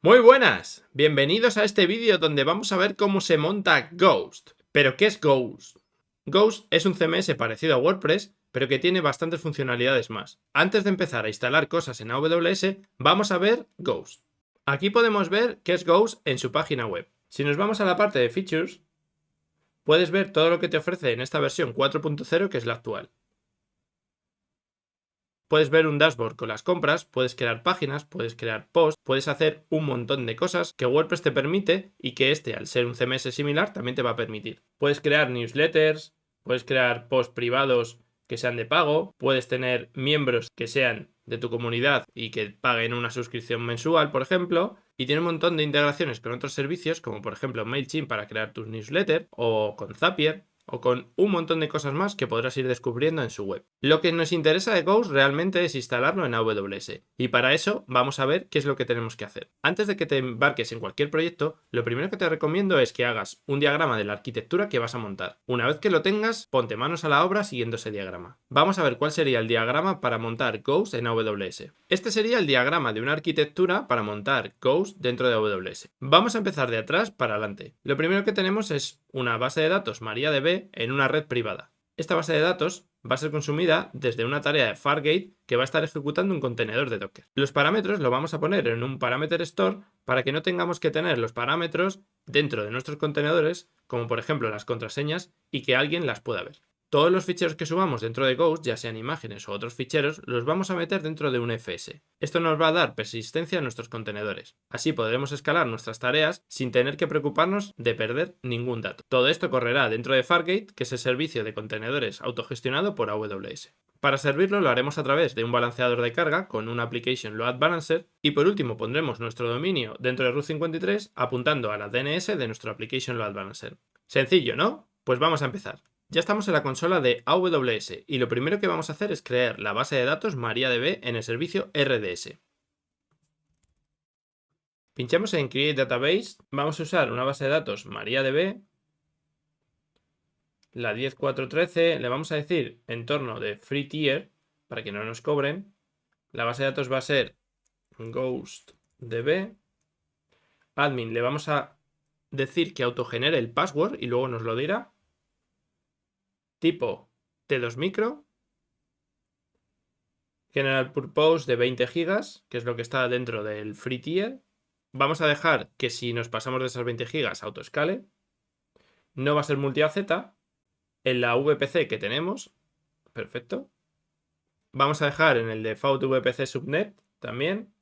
Muy buenas, bienvenidos a este vídeo donde vamos a ver cómo se monta Ghost. ¿Pero qué es Ghost? Ghost es un CMS parecido a WordPress, pero que tiene bastantes funcionalidades más. Antes de empezar a instalar cosas en AWS, vamos a ver Ghost. Aquí podemos ver qué es Ghost en su página web. Si nos vamos a la parte de Features, puedes ver todo lo que te ofrece en esta versión 4.0, que es la actual. Puedes ver un dashboard con las compras, puedes crear páginas, puedes crear posts, puedes hacer un montón de cosas que WordPress te permite y que al ser un CMS similar, también te va a permitir. Puedes crear newsletters, puedes crear posts privados que sean de pago, puedes tener miembros que sean de tu comunidad y que paguen una suscripción mensual, por ejemplo, y tiene un montón de integraciones con otros servicios, como por ejemplo MailChimp para crear tus newsletters, o con Zapier, o con un montón de cosas más que podrás ir descubriendo en su web. Lo que nos interesa de Ghost realmente es instalarlo en AWS, y para eso vamos a ver qué es lo que tenemos que hacer. Antes de que te embarques en cualquier proyecto, lo primero que te recomiendo es que hagas un diagrama de la arquitectura que vas a montar. Una vez que lo tengas, ponte manos a la obra siguiendo ese diagrama. Vamos a ver cuál sería el diagrama para montar Ghost en AWS. Este sería el diagrama de una arquitectura para montar Ghost dentro de AWS. Vamos a empezar de atrás para adelante. Lo primero que tenemos es una base de datos MariaDB en una red privada. Esta base de datos va a ser consumida desde una tarea de Fargate que va a estar ejecutando un contenedor de Docker. Los parámetros lo vamos a poner en un parameter store para que no tengamos que tener los parámetros dentro de nuestros contenedores, como por ejemplo las contraseñas, y que alguien las pueda ver. Todos los ficheros que subamos dentro de Ghost, ya sean imágenes o otros ficheros, los vamos a meter dentro de un FS. Esto nos va a dar persistencia a nuestros contenedores. Así podremos escalar nuestras tareas sin tener que preocuparnos de perder ningún dato. Todo esto correrá dentro de Fargate, que es el servicio de contenedores autogestionado por AWS. Para servirlo lo haremos a través de un balanceador de carga con un Application Load Balancer, y por último pondremos nuestro dominio dentro de Route 53 apuntando a la DNS de nuestro Application Load Balancer. Sencillo, ¿no? Pues vamos a empezar. Ya estamos en la consola de AWS y lo primero que vamos a hacer es crear la base de datos MariaDB en el servicio RDS. Pinchamos en Create Database, vamos a usar una base de datos MariaDB, la 10413, le vamos a decir entorno de Free Tier para que no nos cobren. La base de datos va a ser GhostDB. Admin le vamos a decir que autogenere el password y luego nos lo dirá. Tipo T2 micro. General Purpose de 20 GB, que es lo que está dentro del Free Tier. Vamos a dejar que si nos pasamos de esas 20 GB autoescale. No va a ser multi-AZ. En la VPC que tenemos. Perfecto. Vamos a dejar en el default VPC subnet también.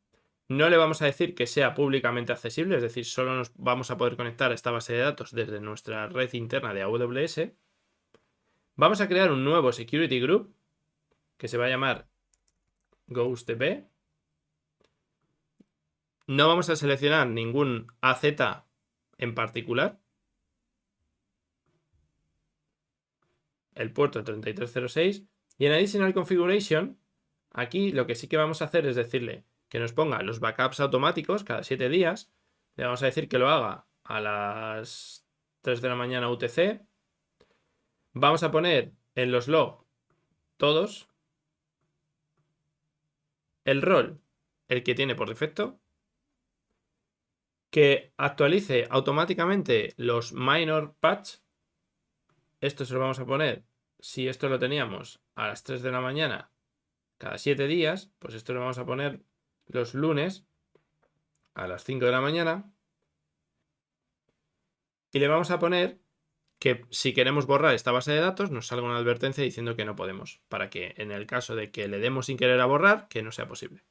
No le vamos a decir que sea públicamente accesible, es decir, solo nos vamos a poder conectar a esta base de datos desde nuestra red interna de AWS. Vamos a crear un nuevo security group que se va a llamar GhostDB. No vamos a seleccionar ningún AZ en particular. El puerto 3306. Y en Additional Configuration, aquí lo que sí que vamos a hacer es decirle que nos ponga los backups automáticos cada 7 días. Le vamos a decir que lo haga a las 3 de la mañana UTC. Vamos a poner en los log todos el rol, el que tiene por defecto, que actualice automáticamente los minor patch. Esto se lo vamos a poner, si esto lo teníamos a las 3 de la mañana cada 7 días, pues esto lo vamos a poner los lunes a las 5 de la mañana. Y le vamos a poner que si queremos borrar esta base de datos nos salga una advertencia diciendo que no podemos, para que en el caso de que le demos sin querer a borrar, que no sea posible.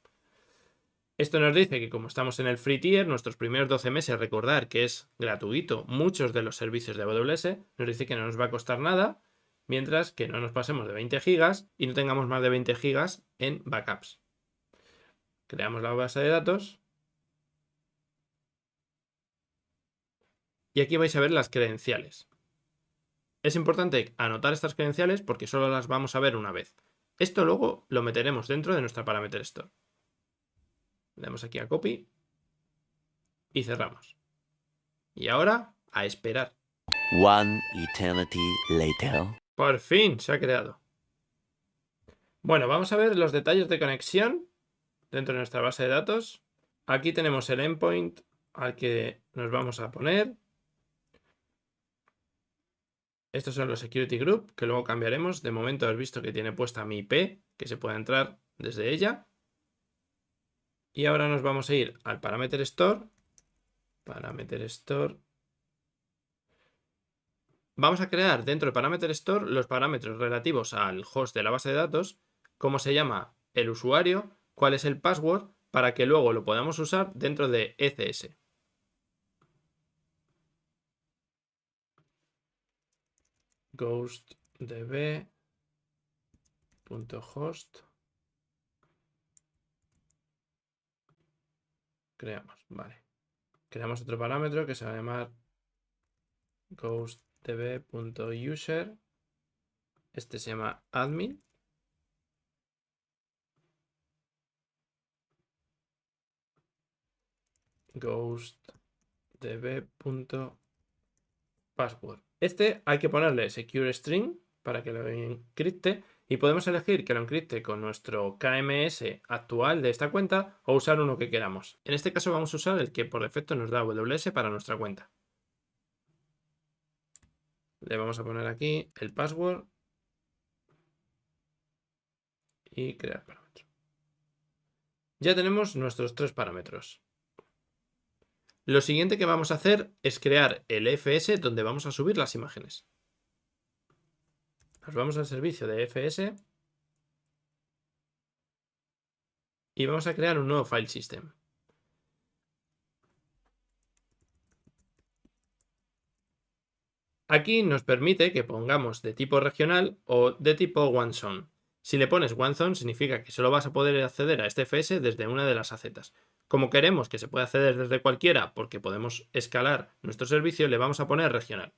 Esto nos dice que como estamos en el Free Tier, nuestros primeros 12 meses, recordar que es gratuito muchos de los servicios de AWS, nos dice que no nos va a costar nada, mientras que no nos pasemos de 20 GB y no tengamos más de 20 GB en backups. Creamos la base de datos. Y aquí vais a ver las credenciales. Es importante anotar estas credenciales porque solo las vamos a ver una vez. Esto luego lo meteremos dentro de nuestra parameter store. Le damos aquí a copy y cerramos. Y ahora a esperar. One eternity later. Por fin se ha creado. Bueno, vamos a ver los detalles de conexión dentro de nuestra base de datos. Aquí tenemos el endpoint al que nos vamos a poner. Estos son los security group que luego cambiaremos. De momento has visto que tiene puesta mi IP, que se puede entrar desde ella. Y ahora nos vamos a ir al parameter store. Parameter store. Vamos a crear dentro del parameter store los parámetros relativos al host de la base de datos, cómo se llama el usuario, cuál es el password, para que luego lo podamos usar dentro de ECS. ghostdb.host. Creamos, vale. Creamos otro parámetro que se va a llamar ghostdb.user. Este se llama admin. ghostdb.password. Este hay que ponerle secure string para que lo encripte y podemos elegir que lo encripte con nuestro KMS actual de esta cuenta o usar uno que queramos. En este caso vamos a usar el que por defecto nos da AWS para nuestra cuenta. Le vamos a poner aquí el password y crear parámetro. Ya tenemos nuestros 3 parámetros. Lo siguiente que vamos a hacer es crear el EFS donde vamos a subir las imágenes. Nos vamos al servicio de EFS y vamos a crear un nuevo file system. Aquí nos permite que pongamos de tipo regional o de tipo OneZone. Si le pones OneZone significa que solo vas a poder acceder a este FS desde una de las AZs. Como queremos que se pueda acceder desde cualquiera porque podemos escalar nuestro servicio, le vamos a poner regional.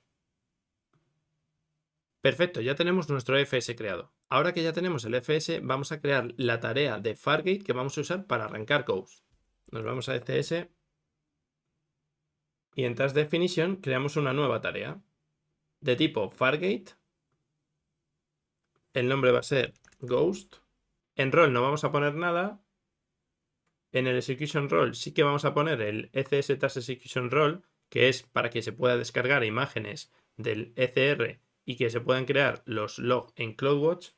Perfecto, ya tenemos nuestro FS creado. Ahora que ya tenemos el FS, vamos a crear la tarea de Fargate que vamos a usar para arrancar Ghost. Nos vamos a ECS y en Task Definition creamos una nueva tarea de tipo Fargate. El nombre va a ser Ghost. En rol no vamos a poner nada. En el Execution Role sí que vamos a poner el ECS Task Execution Role, que es para que se pueda descargar imágenes del ECR y que se puedan crear los logs en CloudWatch.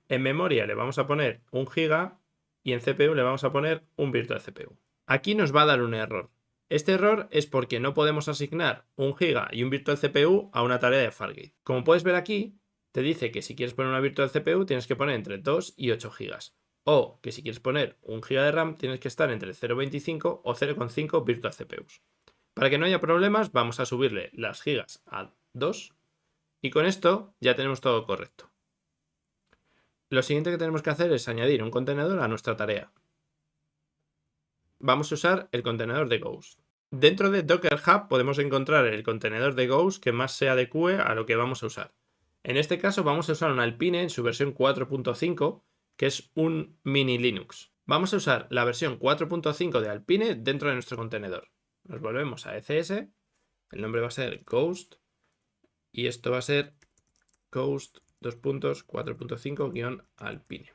En memoria le vamos a poner 1 GB y en CPU le vamos a poner un virtual CPU. Aquí nos va a dar un error. Este error es porque no podemos asignar 1 GB y un virtual CPU a una tarea de Fargate. Como puedes ver aquí, te dice que si quieres poner una virtual CPU tienes que poner entre 2 y 8 GB. O que si quieres poner 1 GB de RAM tienes que estar entre 0,25 o 0,5 virtual CPUs. Para que no haya problemas vamos a subirle las gigas a 2 y con esto ya tenemos todo correcto. Lo siguiente que tenemos que hacer es añadir un contenedor a nuestra tarea. Vamos a usar el contenedor de Ghost. Dentro de Docker Hub podemos encontrar el contenedor de Ghost que más se adecue a lo que vamos a usar. En este caso vamos a usar un Alpine en su versión 4.5, que es un mini Linux. Vamos a usar la versión 4.5 de Alpine dentro de nuestro contenedor. Nos volvemos a ECS, el nombre va a ser Ghost y esto va a ser Ghost 2.4.5-Alpine.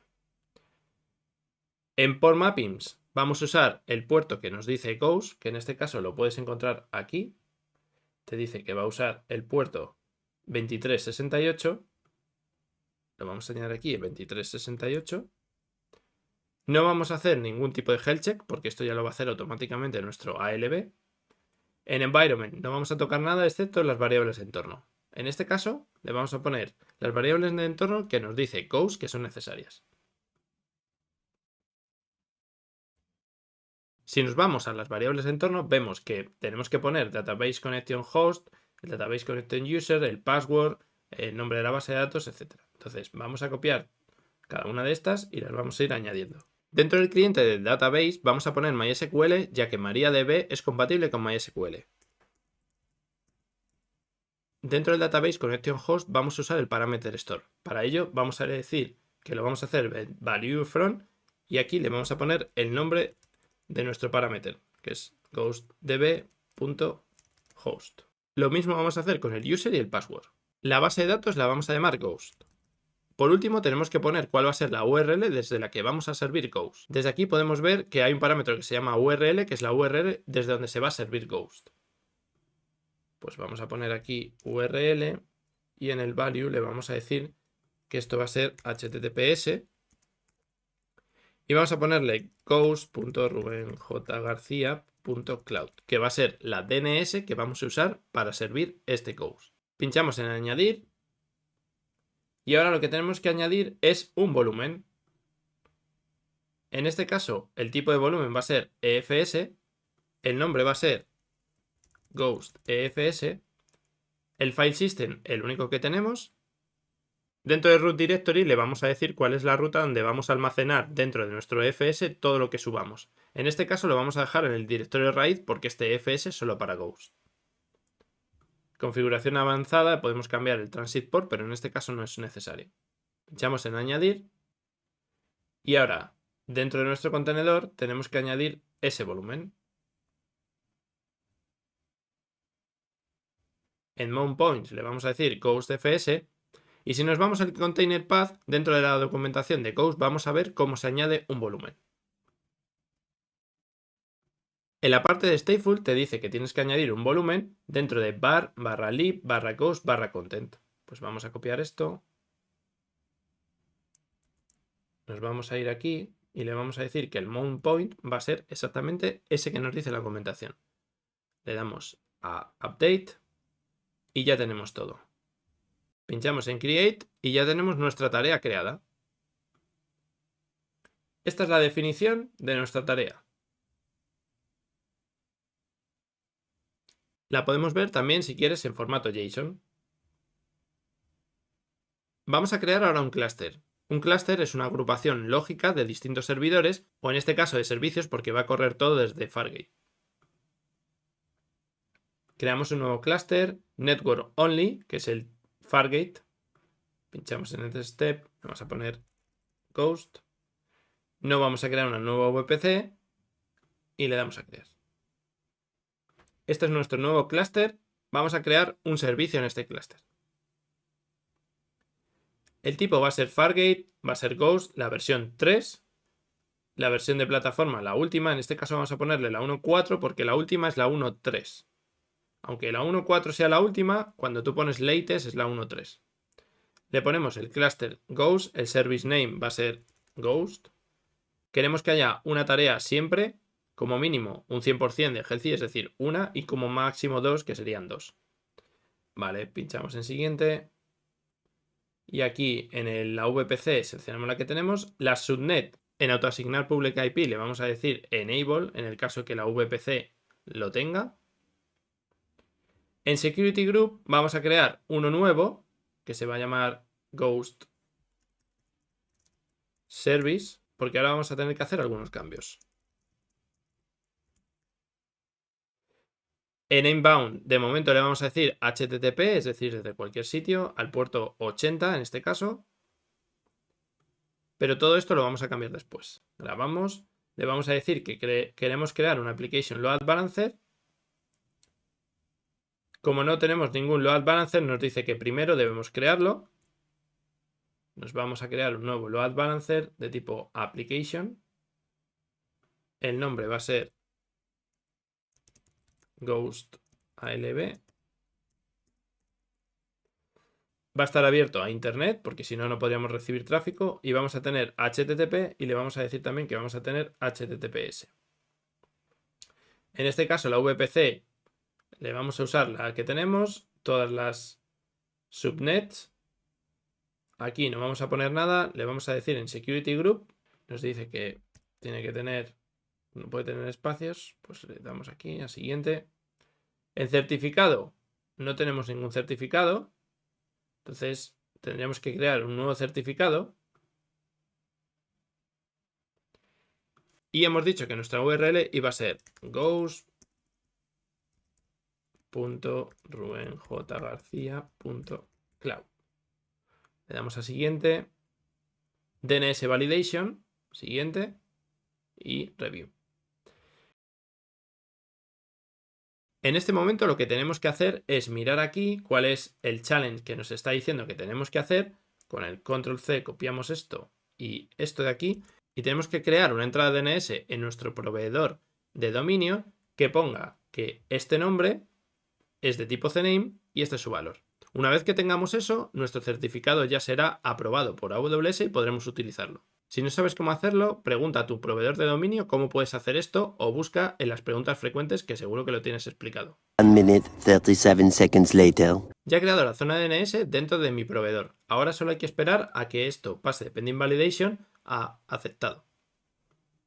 En Port Mappings vamos a usar el puerto que nos dice Ghost, que en este caso lo puedes encontrar aquí. Te dice que va a usar el puerto 2368. Lo vamos a añadir aquí, el 2368. No vamos a hacer ningún tipo de health check porque esto ya lo va a hacer automáticamente nuestro ALB. En Environment no vamos a tocar nada excepto las variables de entorno. En este caso le vamos a poner las variables de entorno que nos dice Ghost que son necesarias. Si nos vamos a las variables de entorno, vemos que tenemos que poner Database Connection Host, el Database Connection User, el password, el nombre de la base de datos, etc. Entonces vamos a copiar cada una de estas y las vamos a ir añadiendo. Dentro del cliente de Database vamos a poner MySQL, ya que MariaDB es compatible con MySQL. Dentro del Database Connection Host vamos a usar el parameter store. Para ello vamos a decir que lo vamos a hacer value from y aquí le vamos a poner el nombre de nuestro parámetro, que es ghostdb.host. Lo mismo vamos a hacer con el user y el password. La base de datos la vamos a llamar Ghost. Por último, tenemos que poner cuál va a ser la URL desde la que vamos a servir Ghost. Desde aquí podemos ver que hay un parámetro que se llama URL, que es la URL desde donde se va a servir Ghost. Pues vamos a poner aquí URL y en el value le vamos a decir que esto va a ser HTTPS y vamos a ponerle ghost.rubenjgarcia.cloud, que va a ser la DNS que vamos a usar para servir este Ghost. Pinchamos en añadir y ahora lo que tenemos que añadir es un volumen. En este caso el tipo de volumen va a ser EFS, el nombre va a ser Ghost EFS, el file system el único que tenemos. Dentro de root directory le vamos a decir cuál es la ruta donde vamos a almacenar dentro de nuestro EFS todo lo que subamos. En este caso lo vamos a dejar en el directorio raíz porque este EFS es solo para Ghost. Configuración avanzada, podemos cambiar el transit port, pero en este caso no es necesario. Pinchamos en añadir y ahora dentro de nuestro contenedor tenemos que añadir ese volumen. En mount points le vamos a decir GhostFS. Y si nos vamos al container path, dentro de la documentación de Ghost vamos a ver cómo se añade un volumen. En la parte de stateful te dice que tienes que añadir un volumen dentro de bar/lib/ghost/content. Pues vamos a copiar esto. Nos vamos a ir aquí y le vamos a decir que el mount point va a ser exactamente ese que nos dice la documentación. Le damos a update y ya tenemos todo. Pinchamos en Create y ya tenemos nuestra tarea creada. Esta es la definición de nuestra tarea. La podemos ver también si quieres en formato JSON. Vamos a crear ahora un clúster. Un clúster es una agrupación lógica de distintos servidores, o en este caso de servicios porque va a correr todo desde Fargate. Creamos un nuevo clúster, Network Only, que es el Fargate. Pinchamos en este step, vamos a poner Ghost. No vamos a crear una nueva VPC y le damos a crear. Este es nuestro nuevo clúster. Vamos a crear un servicio en este clúster. El tipo va a ser Fargate, va a ser Ghost, la versión 3. La versión de plataforma, la última. En este caso vamos a ponerle la 1.4 porque la última es la 1.3. Aunque la 1.4 sea la última, cuando tú pones latest es la 1.3. Le ponemos el clúster Ghost, el service name va a ser Ghost. Queremos que haya una tarea siempre, como mínimo un 100% de healthy, es decir, una, y como máximo 2, que serían 2. Vale, pinchamos en siguiente. Y aquí en la VPC seleccionamos la que tenemos. La subnet en autoasignar public IP le vamos a decir enable en el caso que la VPC lo tenga. En security group vamos a crear uno nuevo que se va a llamar Ghost Service, porque ahora vamos a tener que hacer algunos cambios. En inbound, de momento le vamos a decir HTTP, es decir, desde cualquier sitio, al puerto 80 en este caso. Pero todo esto lo vamos a cambiar después. Grabamos, le vamos a decir que queremos crear una application load balancer. Como no tenemos ningún load balancer, nos dice que primero debemos crearlo. Nos vamos a crear un nuevo load balancer de tipo application. El nombre va a ser Ghost ALB. Va a estar abierto a internet porque si no, no podríamos recibir tráfico. Y vamos a tener HTTP y le vamos a decir también que vamos a tener HTTPS. En este caso, la VPC le vamos a usar la que tenemos, todas las subnets. Aquí no vamos a poner nada, le vamos a decir en security group, nos dice que tiene que tener, no puede tener espacios, pues le damos aquí a siguiente. En certificado no tenemos ningún certificado, entonces tendríamos que crear un nuevo certificado. Y hemos dicho que nuestra URL iba a ser ghost.rubenjgarcia.cloud. Le damos a siguiente. DNS validation, siguiente. Y review. En este momento lo que tenemos que hacer es mirar aquí cuál es el challenge que nos está diciendo que tenemos que hacer, con el control C copiamos esto y esto de aquí y tenemos que crear una entrada DNS en nuestro proveedor de dominio que ponga que este nombre es de tipo CNAME y este es su valor. Una vez que tengamos eso, nuestro certificado ya será aprobado por AWS y podremos utilizarlo. Si no sabes cómo hacerlo, pregunta a tu proveedor de dominio cómo puedes hacer esto o busca en las preguntas frecuentes que seguro que lo tienes explicado. 1 minute 37 seconds later. Ya he creado la zona DNS dentro de mi proveedor. Ahora solo hay que esperar a que esto pase de pending validation a aceptado.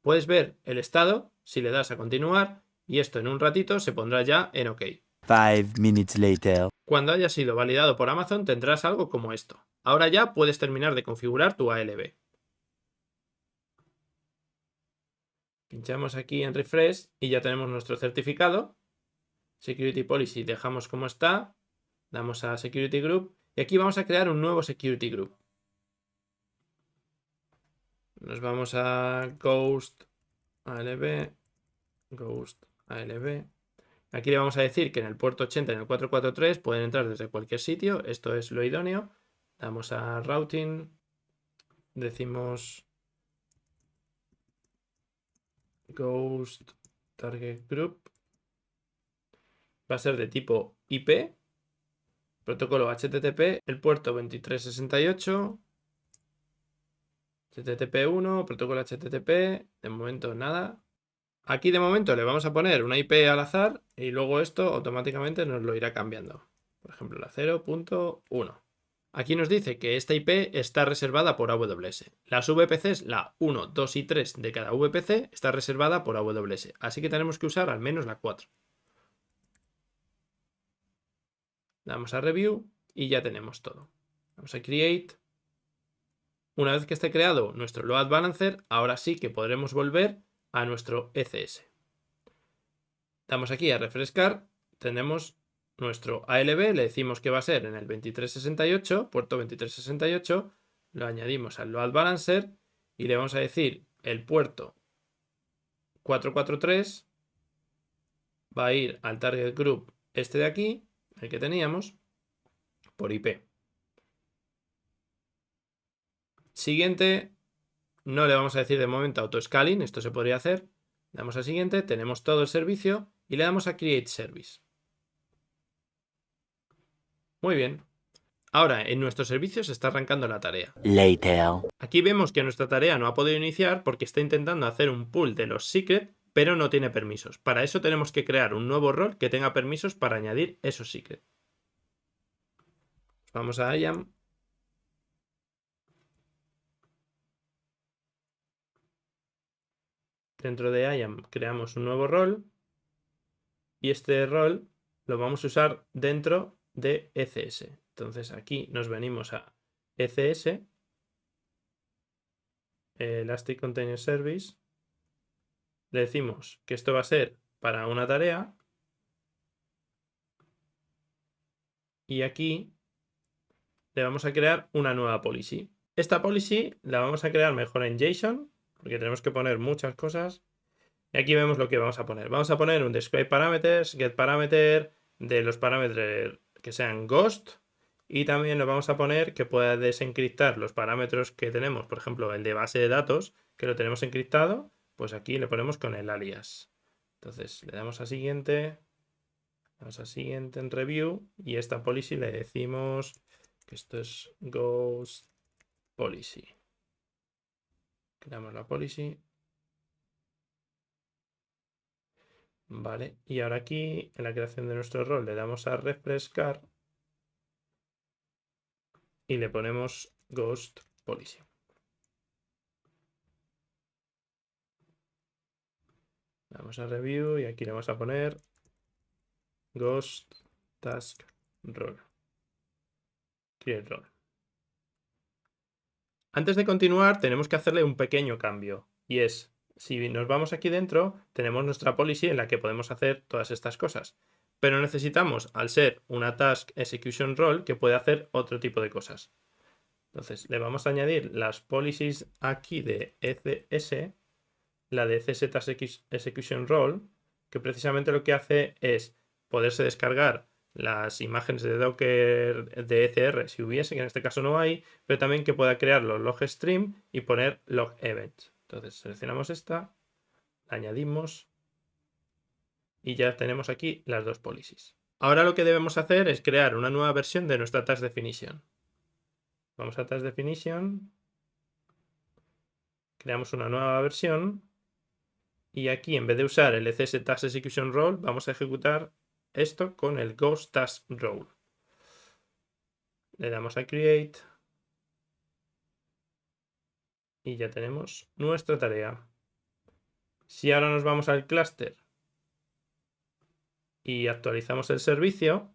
Puedes ver el estado si le das a continuar y esto en un ratito se pondrá ya en OK. 5 minutes later. Cuando haya sido validado por Amazon tendrás algo como esto. Ahora ya puedes terminar de configurar tu ALB. Pinchamos aquí en Refresh y ya tenemos nuestro certificado. Security Policy dejamos como está. Damos a Security Group y aquí vamos a crear un nuevo Security Group. Nos vamos a Ghost ALB. Ghost ALB. Aquí le vamos a decir que en el puerto 80 y en el 443 pueden entrar desde cualquier sitio. Esto es lo idóneo. Damos a Routing. Decimos Ghost Target Group. Va a ser de tipo IP. Protocolo HTTP. El puerto 2368. HTTP1. Protocolo HTTP. De momento nada. Aquí de momento le vamos a poner una IP al azar y luego esto automáticamente nos lo irá cambiando. Por ejemplo, la 0.1. Aquí nos dice que esta IP está reservada por AWS. Las VPCs, la 1, 2 y 3 de cada VPC está reservada por AWS. Así que tenemos que usar al menos la 4. Damos a Review y ya tenemos todo. Vamos a Create. Una vez que esté creado nuestro Load Balancer, ahora sí que podremos volver a nuestro ECS. Damos aquí a refrescar, tenemos nuestro ALB, le decimos que va a ser en el 2368, puerto 2368, lo añadimos al Load Balancer y le vamos a decir el puerto 443 va a ir al Target Group este de aquí, el que teníamos, por IP. Siguiente. No le vamos a decir de momento auto-scaling, esto se podría hacer. Le damos a siguiente, tenemos todo el servicio y le damos a Create Service. Muy bien. Ahora en nuestro servicio se está arrancando la tarea. Later. Aquí vemos que nuestra tarea no ha podido iniciar porque está intentando hacer un pull de los secrets, pero no tiene permisos. Para eso tenemos que crear un nuevo rol que tenga permisos para añadir esos secrets. Vamos a IAM. Dentro de IAM creamos un nuevo rol y este rol lo vamos a usar dentro de ECS. Entonces aquí nos venimos a ECS, Elastic Container Service, le decimos que esto va a ser para una tarea y aquí le vamos a crear una nueva policy. Esta policy la vamos a crear mejor en JSON porque tenemos que poner muchas cosas. Y aquí vemos lo que vamos a poner. Vamos a poner un describe parameters, get parameter, de los parámetros que sean ghost. Y también nos vamos a poner que pueda desencriptar los parámetros que tenemos. Por ejemplo, el de base de datos, que lo tenemos encriptado. Pues aquí le ponemos con el alias. Entonces le damos a siguiente. Vamos a siguiente en review. Y esta policy le decimos que esto es ghost policy. Creamos la policy. Vale, y ahora aquí en la creación de nuestro rol le damos a refrescar y le ponemos Ghost Policy. Vamos a Review y aquí le vamos a poner Ghost Task Role. Create Role. Antes de continuar tenemos que hacerle un pequeño cambio y es, si nos vamos aquí dentro, tenemos nuestra policy en la que podemos hacer todas estas cosas. Pero necesitamos, al ser una Task Execution Role, que puede hacer otro tipo de cosas. Entonces, le vamos a añadir las policies aquí de ECS, la de ECS Task Execution Role, que precisamente lo que hace es poderse descargar las imágenes de Docker de ECR si hubiese, que en este caso no hay, pero también que pueda crear los log stream y poner log events. Entonces seleccionamos esta, la añadimos y ya tenemos aquí las dos policies. Ahora lo que debemos hacer es crear una nueva versión de nuestra task definition. Vamos a task definition, creamos una nueva versión y aquí en vez de usar el ECS task execution role vamos a ejecutar esto con el ghost task role. Le damos a create y ya tenemos nuestra tarea. Si ahora nos vamos al clúster y actualizamos el servicio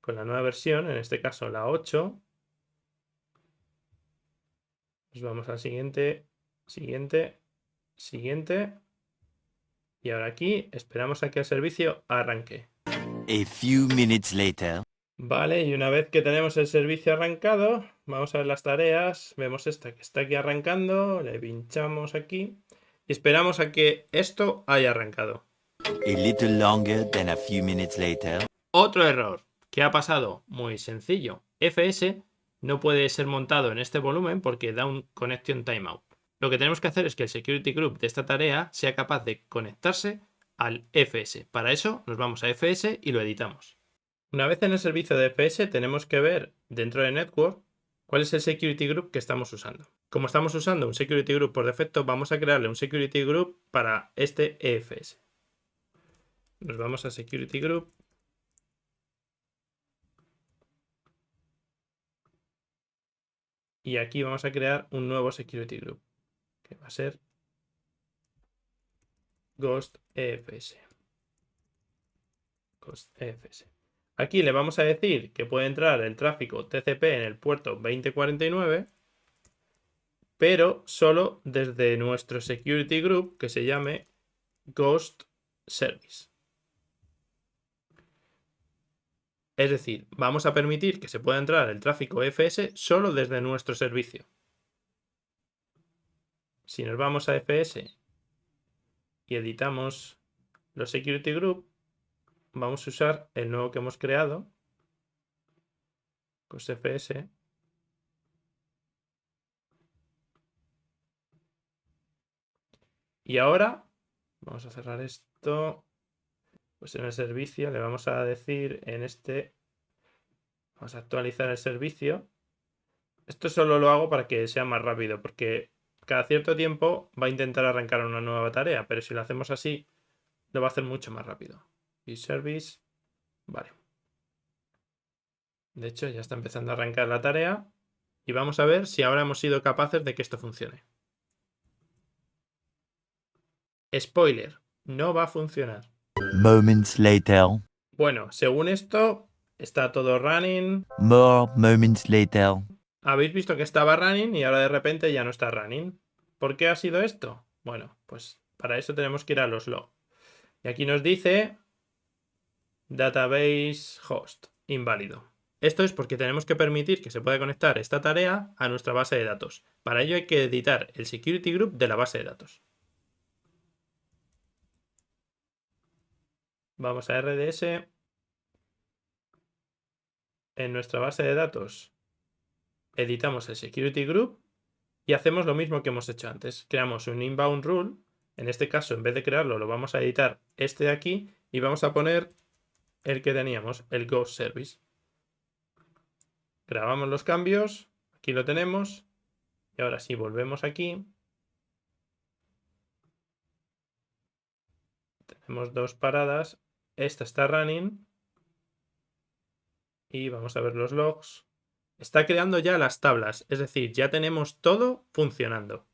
con la nueva versión, en este caso la 8, nos vamos al siguiente, siguiente, siguiente y ahora aquí esperamos a que el servicio arranque. A few minutes later. Vale, y una vez que tenemos el servicio arrancado, vamos a ver las tareas, vemos esta que está aquí arrancando, le pinchamos aquí y esperamos a que esto haya arrancado. A little longer than a few minutes later. Otro error. ¿Qué ha pasado? Muy sencillo. FS no puede ser montado en este volumen porque da un connection timeout. Lo que tenemos que hacer es que el security group de esta tarea sea capaz de conectarse al FS. Para eso nos vamos a FS y lo editamos. Una vez en el servicio de FS tenemos que ver dentro de Network cuál es el security group que estamos usando. Como estamos usando un security group por defecto, vamos a crearle un security group para este EFS. Nos vamos a security group. Y aquí vamos a crear un nuevo security group, que va a ser Ghost EFS. Ghost EFS. Aquí le vamos a decir que puede entrar el tráfico TCP en el puerto 2049, pero solo desde nuestro security group que se llame Ghost Service. Es decir, vamos a permitir que se pueda entrar el tráfico FS solo desde nuestro servicio. Si nos vamos a FS y editamos los security group, vamos a usar el nuevo que hemos creado, Ghost FS. Y ahora vamos a cerrar esto. Pues en el servicio le vamos a decir en este, vamos a actualizar el servicio. Esto solo lo hago para que sea más rápido, porque cada cierto tiempo va a intentar arrancar una nueva tarea, pero si lo hacemos así, lo va a hacer mucho más rápido. Y service, vale. De hecho, ya está empezando a arrancar la tarea y vamos a ver si ahora hemos sido capaces de que esto funcione. Spoiler, no va a funcionar. Moments later. Bueno, según esto, está todo running. More moments later. Habéis visto que estaba running y ahora de repente ya no está running. ¿Por qué ha sido esto? Bueno, pues para eso tenemos que ir a los log. Y aquí nos dice database host inválido. Esto es porque tenemos que permitir que se pueda conectar esta tarea a nuestra base de datos. Para ello hay que editar el security group de la base de datos. Vamos a RDS. En nuestra base de datos editamos el security group y hacemos lo mismo que hemos hecho antes. Creamos un inbound rule. En este caso, en vez de crearlo, lo vamos a editar este de aquí y vamos a poner el que teníamos, el Ghost Service. Grabamos los cambios. Aquí lo tenemos. Y ahora sí, volvemos aquí. Tenemos dos paradas. Esta está running. Y vamos a ver los logs. Está creando ya las tablas. Es decir, ya tenemos todo funcionando.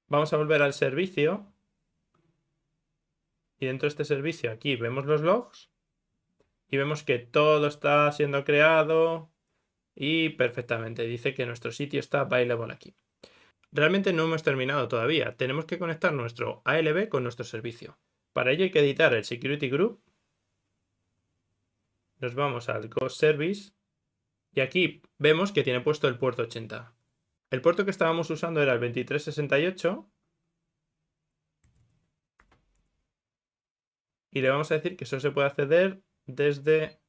Vamos a volver al servicio. Y dentro de este servicio aquí vemos los logs. Y vemos que todo está siendo creado. Y perfectamente. Dice que nuestro sitio está available aquí. Realmente no hemos terminado todavía. Tenemos que conectar nuestro ALB con nuestro servicio. Para ello hay que editar el security group. Nos vamos al Ghost Service. Y aquí vemos que tiene puesto el puerto 80. El puerto que estábamos usando era el 2368. y le vamos a decir que solo se puede acceder desde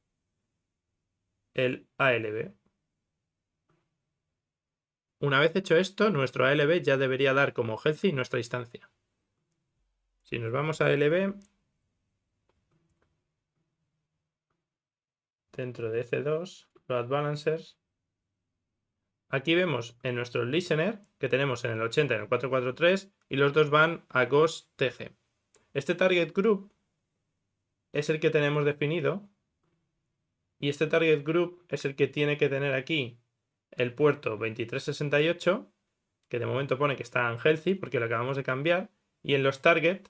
el ALB. Una vez hecho esto, nuestro ALB ya debería dar como healthy nuestra instancia. Si nos vamos a ALB, dentro de EC2, Load Balancers, aquí vemos en nuestro listener que tenemos en el 80 y en el 443 y los dos van a Ghost TG. Este target group es el que tenemos definido y este target group es el que tiene que tener aquí el puerto 2368, que de momento pone que está en healthy porque lo acabamos de cambiar, y en los target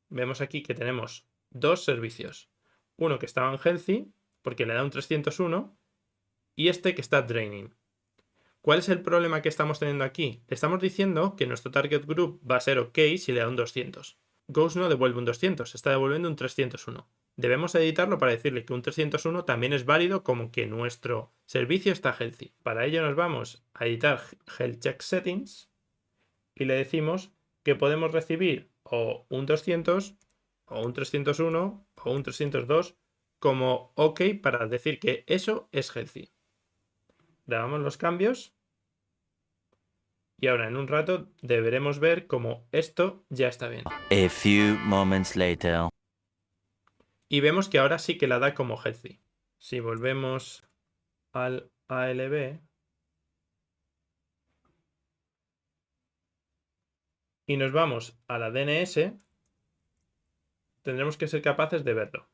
vemos aquí que tenemos dos servicios. Uno que estaba en healthy porque le da un 301 y este que está draining. ¿Cuál es el problema que estamos teniendo aquí? Le estamos diciendo que nuestro target group va a ser ok si le da un 200. Ghost no devuelve un 200, está devolviendo un 301. Debemos editarlo para decirle que un 301 también es válido como que nuestro servicio está healthy. Para ello nos vamos a editar Health Check Settings y le decimos que podemos recibir o un 200 o un 301 o un 302 como OK para decir que eso es healthy. Grabamos los cambios y ahora en un rato deberemos ver cómo esto ya está bien. A few moments later. Y vemos que ahora sí que la da como healthy. Si volvemos al ALB y nos vamos a la DNS, tendremos que ser capaces de verlo.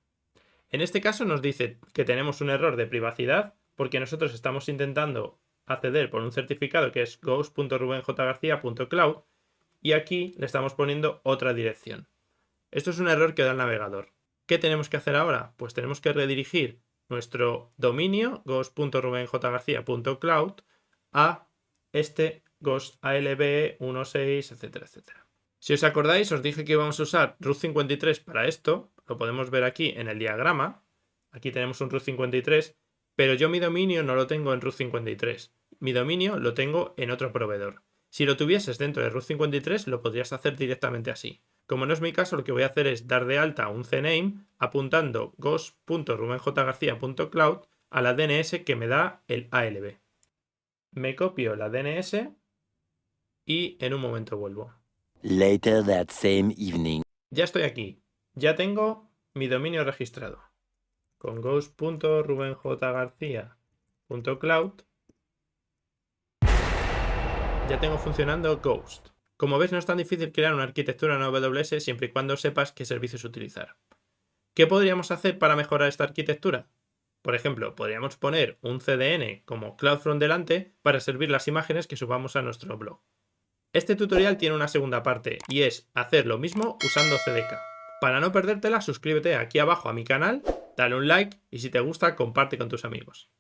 En este caso nos dice que tenemos un error de privacidad porque nosotros estamos intentando acceder por un certificado que es ghost.rubenjgarcia.cloud y aquí le estamos poniendo otra dirección. Esto es un error que da el navegador. ¿Qué tenemos que hacer ahora? Pues tenemos que redirigir nuestro dominio ghost.rubenjgarcia.cloud a este ghost ALB 16, etcétera, etcétera. Si os acordáis, os dije que íbamos a usar root 53 para esto. Lo podemos ver aquí en el diagrama. Aquí tenemos un root 53, pero yo mi dominio no lo tengo en root 53. Mi dominio lo tengo en otro proveedor. Si lo tuvieses dentro de root 53, lo podrías hacer directamente así. Como no es mi caso, lo que voy a hacer es dar de alta un CNAME apuntando ghost.rubenjgarcia.cloud a la DNS que me da el ALB. Me copio la DNS y en un momento vuelvo. Later that same evening. Ya estoy aquí. Ya tengo mi dominio registrado. Con ghost.rubenjgarcia.cloud ya tengo funcionando Ghost. Como ves, no es tan difícil crear una arquitectura en AWS siempre y cuando sepas qué servicios utilizar. ¿Qué podríamos hacer para mejorar esta arquitectura? Por ejemplo, podríamos poner un CDN como CloudFront delante para servir las imágenes que subamos a nuestro blog. Este tutorial tiene una segunda parte y es hacer lo mismo usando CDK. Para no perdértela, suscríbete aquí abajo a mi canal, dale un like y si te gusta, comparte con tus amigos.